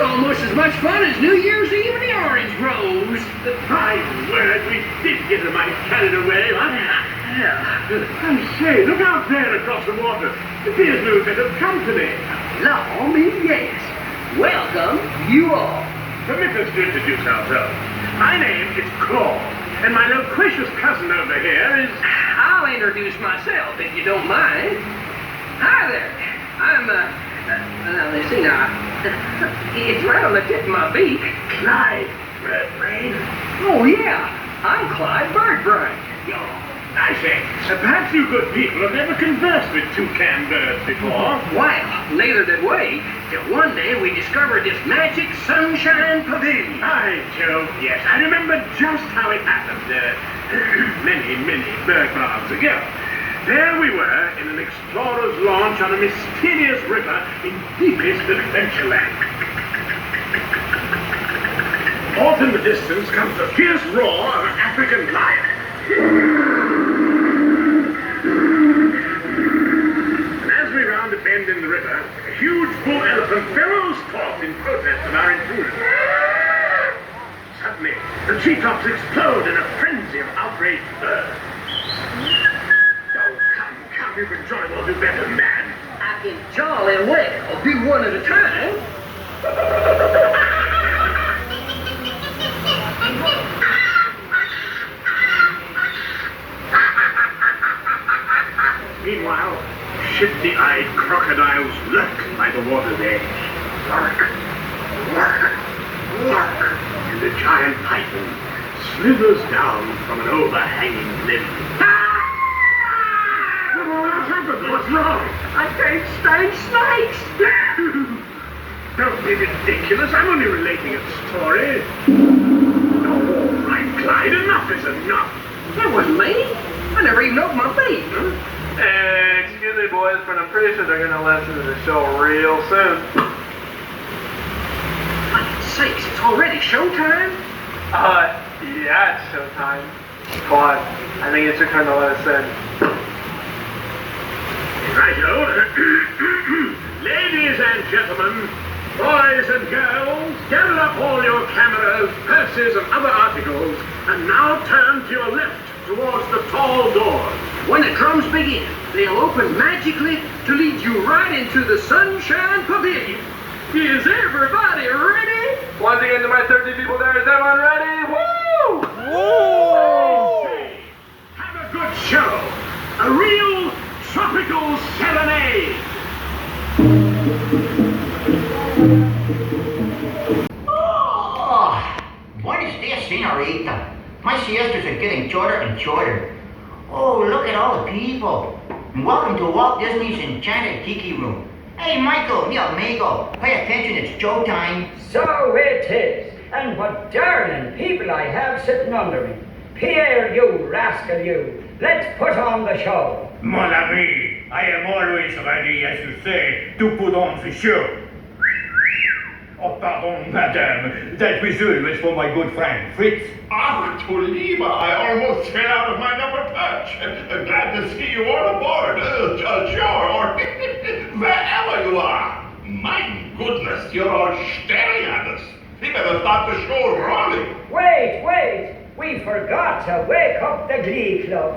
almost as much fun as New Year's Eve in the orange groves. My word, we did get a mite carried away, huh? Yeah. And say, look out there across the water. There's no bit of company. Law me, yes. Welcome, you all. Permit us to introduce ourselves. My name is Claude, and my loquacious cousin over here is... I'll introduce myself, if you don't mind. Hi there. I'm, let's see now. It's right on the tip of my beak. Clyde Birdbrain. Oh, yeah. I'm Clyde Birdbrain. I say, perhaps you good people have never conversed with toucan birds before. Wow, neither did we. Till one day we discovered this magic sunshine pavilion. By Jove, yes. I remember just how it happened many, many bird baths ago. There we were in an explorer's launch on a mysterious river in deepest adventureland. Off in the distance comes the fierce roar of an African lion. And as we round a bend in the river, a huge bull elephant bellows forth in protest of our intrusion. Suddenly, the treetops explode in a frenzy of outraged birds. Oh, come, you can join or do better, man. I can jolly well do one at a time. Meanwhile, shifty-eyed crocodiles lurk by the water's edge. Lurk, lurk, lurk. And the giant python slithers down from an overhanging limb. What's happened? What's wrong? I can't stand snakes. Don't be ridiculous. I'm only relating a story. Oh, all right, Clyde. Enough is enough. That wasn't me. I never even opened my beak. Excuse me, boys, but I'm pretty sure they're going to listen to the show real soon. For sakes, it's already showtime? Yeah, it's showtime. But I think it's your turn to let us in. Righto. Ladies and gentlemen, boys and girls, gather up all your cameras, purses, and other articles, and now turn to your left towards the tall doors. When the drums begin, they'll open magically to lead you right into the Sunshine Pavilion. Is everybody ready? Once again, to my 30 people there, is everyone ready? Woo! Woo! Have a good show. A real tropical serenade. Oh, what is this, senorita? My siestas are getting shorter and shorter. Oh, look at all the people. And welcome to Walt Disney's Enchanted Tiki room. Hey, Michael, mi amigo, pay attention, it's showtime. So it is. And what darling people I have sitting under me. Pierre, you rascal, you. Let's put on the show. Mon ami, I am always ready, as you say, to put on the show. Oh, pardon, madame. That whistle was for my good friend, Fritz. Ach, du Lieber, I almost fell out of my number perch. Glad to see you on aboard. Sure, or wherever you are. My goodness, you're all staring at us. We better start the show rolling. Wait. We forgot to wake up the Glee Club.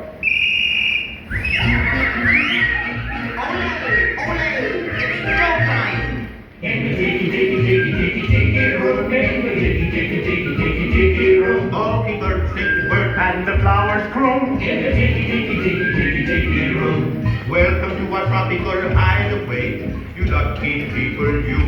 Ole, it's showtime. In the tiki room, in the tiki room, all people sing word and the flowers grow. In the tiki room. Welcome to our tropical hideaway, you lucky people, you.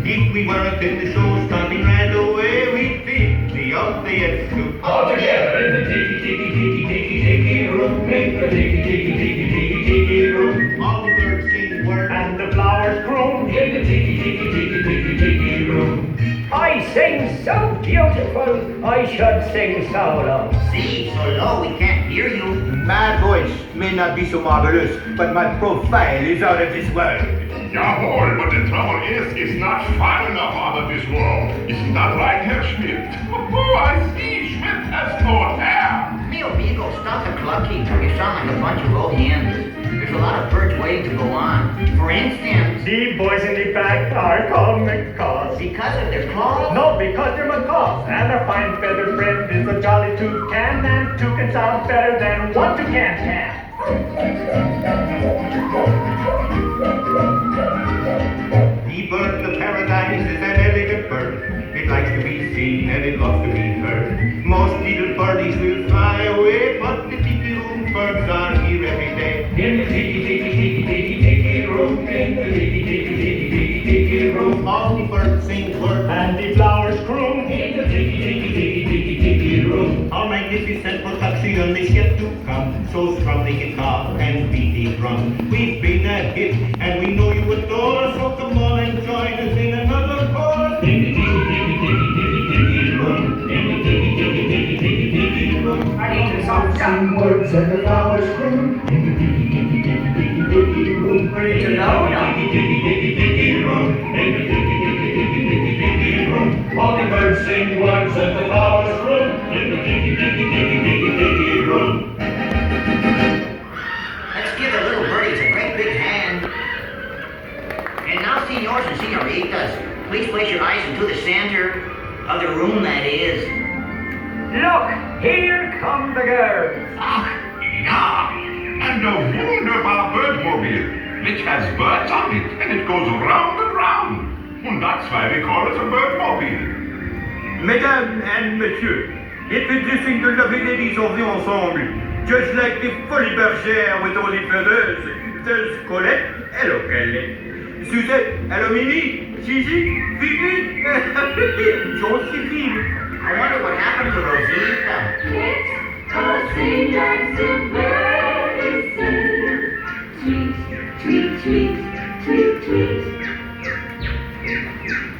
If we weren't in the show starting right away, we'd be out there too. All together in the tiki room, in the tiki room. All the birds sing word and the flowers grow. In the tiki room. I sing so beautiful, I should sing so low. See, so low we can't hear you. My voice may not be so marvelous, but my profile is out of this world. Jawohl, but the trouble is, it's not far enough out of this world. Isn't that right, Herr Schmidt? I see, Schmidt has no hair. Hey, Obigo, stop the clucking. You sound like a bunch of old hens. There's a lot of birds waiting to go on. For instance, The boys in the back are called macaws. because of their claws. No, because they're macaws, and their fine feathered friend is a jolly toucan, and toucan sounds better than one toucan can. The bird of paradise is an elegant bird. It likes to be seen and it loves to be heard. Most little birdies will fly away, but the tiki room birds are here every day. In the tiki, tiki, tiki, tiki, tiki room, in the tiki, tiki, tiki, tiki, tiki room, All the birds sing words and the flowers croon. in the tiki, tiki, tiki, tiki, tiki room. Our magnificent production is yet to come. So strum the guitar and beat the drum. We've been a hit and we know you adore us. So come on and join us in another chorus. In the tiki, tiki, tiki, tiki, tiki room, in the tiki, tiki, tiki, tiki, tiki room. I need to song down. Words and the flowers croon, in the tiki, tiki, tiki, tiki, tiki room. Pretty too loud now. Tiki, tiki, tiki, tiki room, in the tiki, tiki, tiki, tiki, tiki room. All the birds sing words and the flowers croon, in the tiki, tiki, tiki, tiki, tiki room. Let's give the little birdies a great big hand. And now, senors and senoritas, please place your eyes into the center of the room, that is. Look, here come the girls. Ach, ja. And a wunderbar birdmobile, which has birds on it, and it goes round and round. And that's why we call it a birdmobile. Mesdames and messieurs, introducing the lovely ladies of the ensemble. Just like the Folie Bergère with all the feathers, there's Colette, hello Colette. Suzette, hello Mimi, Gigi, Vivi, Josephine. I wonder what happened to Rosita. Tweet, tweet, tweet, tweet.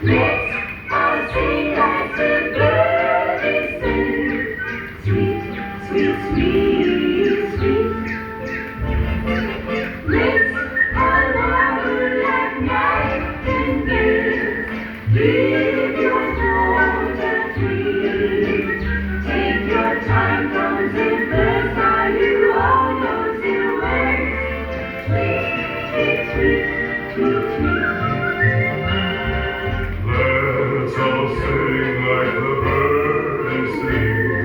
Let's all sing like the birdies sing. Sweet, sweet, sweet, sweet. Let's all warble like nightingales. Give your throat a treat. Take your time, don't say birds are you all those in words. Tweet, tweet, tweet, tweet, tweet. Let's all sing like the birds sing.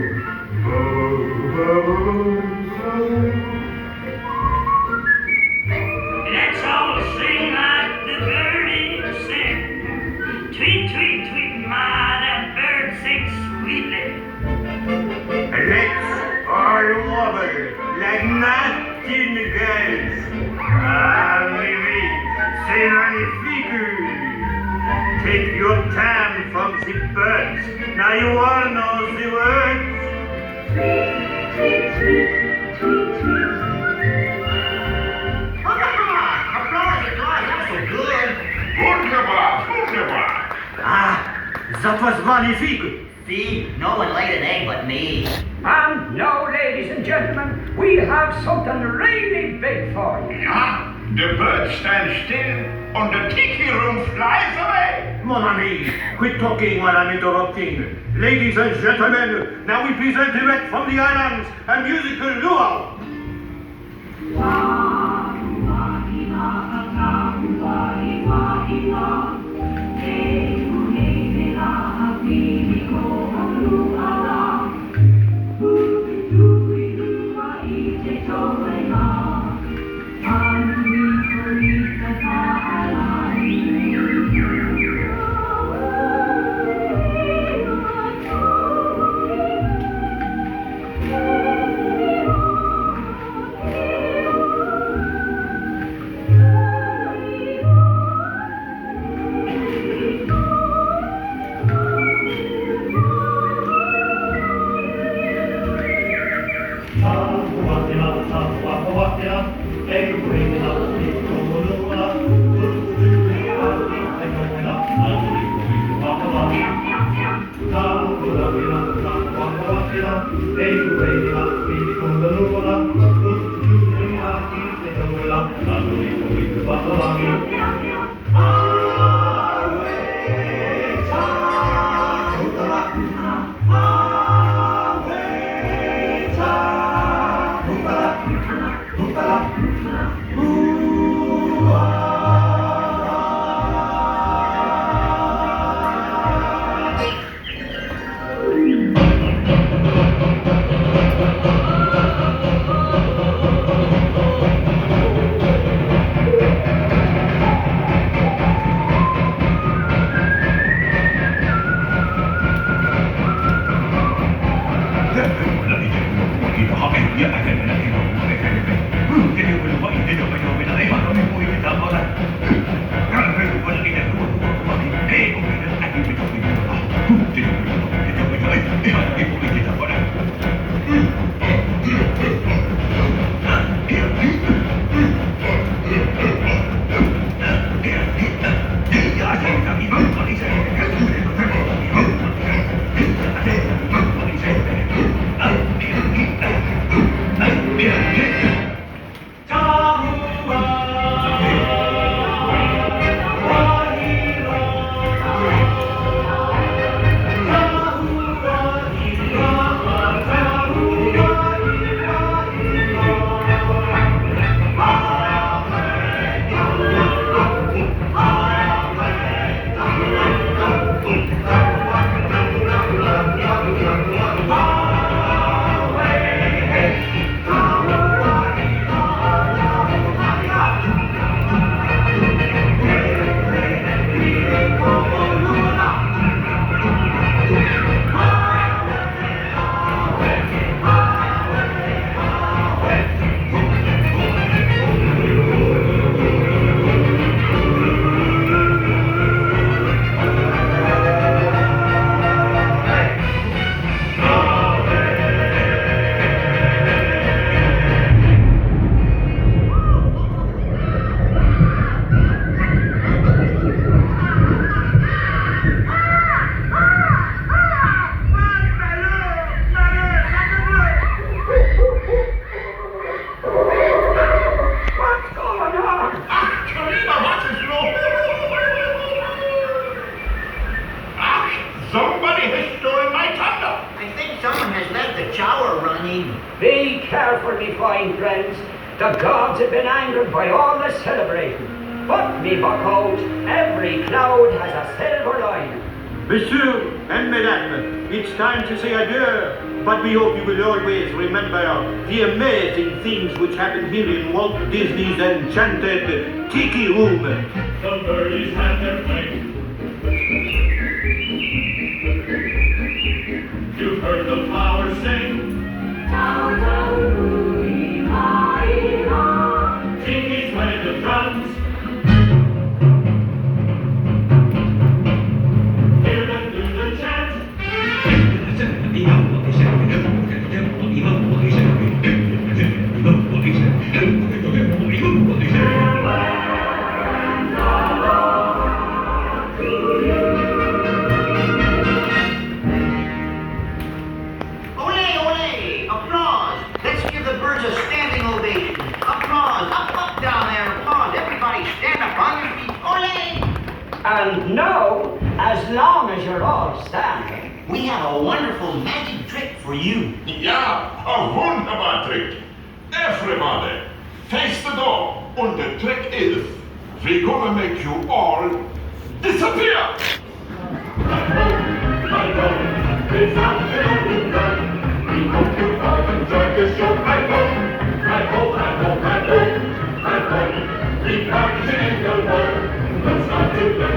Let's all sing like the birdies sing. Tweet, tweet, tweet, my, that bird sings sweetly. Let's all wobble like nightingales. Ah, Mimi, c'est magnifique. Take your time from the birds. Now you all know the words. Tweet, tweet, tweet, tweet, tweet. Applause, applause, that's so good. Wunderbar, wunderbar. Ah, that was magnifique. See, no one laid an egg but me. And now, ladies and gentlemen, we have something really big for you. Ja, the bird stands still, and the tiki room flies away. Mon ami, quit talking while I'm interrupting. Ladies and gentlemen, now we present direct from the islands a musical luau. Away, Somebody has stolen my thunder. I think someone has let the shower running. Be careful, me fine friends. The gods have been angered by all the celebrating. But, me buckout, every cloud has a silver lining. Messieurs and mesdames, it's time to say adieu, but we hope you will always remember the amazing things which happen here in Walt Disney's Enchanted Tiki Room. The birdies have their fling. You've heard the flowers sing. Tiki's playing the drums. Hear them do the chant. Ole, ole! Applause! Let's give the birds a standing ovation. Applause! Up down there! Applause! Everybody stand up on your feet! Ole! And now, as long as you're all standing, We have a wonderful magic trick for you. Ja, a wunderbar Trick. Everybody, face the door. And the trick is, we're gonna make you all disappear. It's out and on the run. We hope you all enjoyed the show. I hope. The party's in the world. Let's not do that.